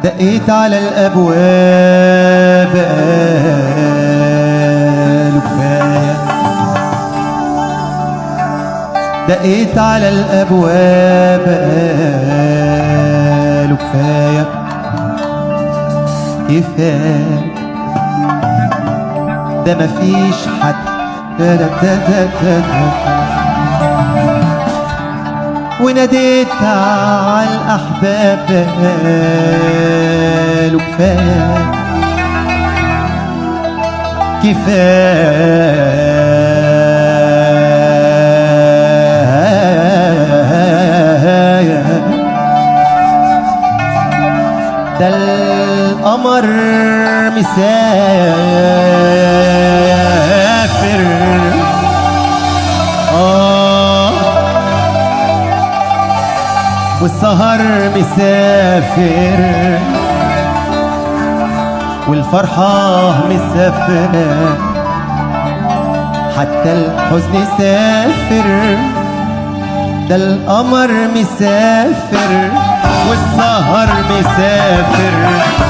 دقيت على الأبواب قالوا كفاية، دقيت على الأبواب قالوا كفاية كفاية، ده مفيش حد وناديت على الأحباب قالوا كفاية كفاية، ده القمر مسافر والسهر مسافر والفرحة مسافرة، حتى الحزن سافر، ده القمر مسافر والسهر مسافر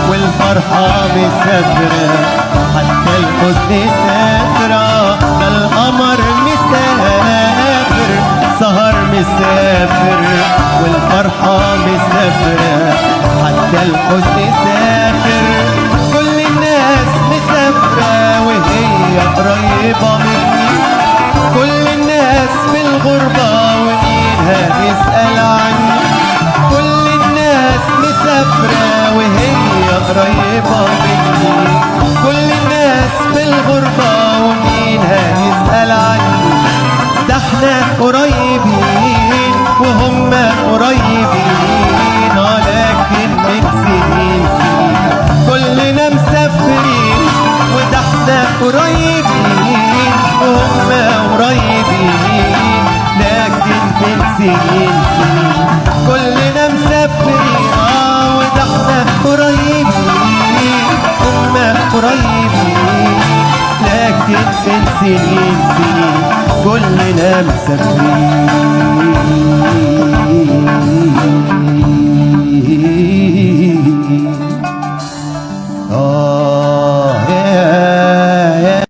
والفرحة مسافرة، حتى الحزن سافر، ده القمر مسافر سهر مسافر والفرحة مسافرة، حتى الحزن سافر، كل الناس مسافرة وهي قريبة مني، كل الناس في الغربة ومين هيسأل عني، كل الناس مسافرة وهي قريبة مني، كل الناس في الغربة ومين هيسأل عني، ده احنا قريبين وهم قريبين، لكن من سنين كلنا مسافرين، وده احنا قريبين وهم قريبين، لكن من سنين كلنا مسافرين، وده احنا قريبين هم قريبين، لكن من سنين كلنا مسافرين.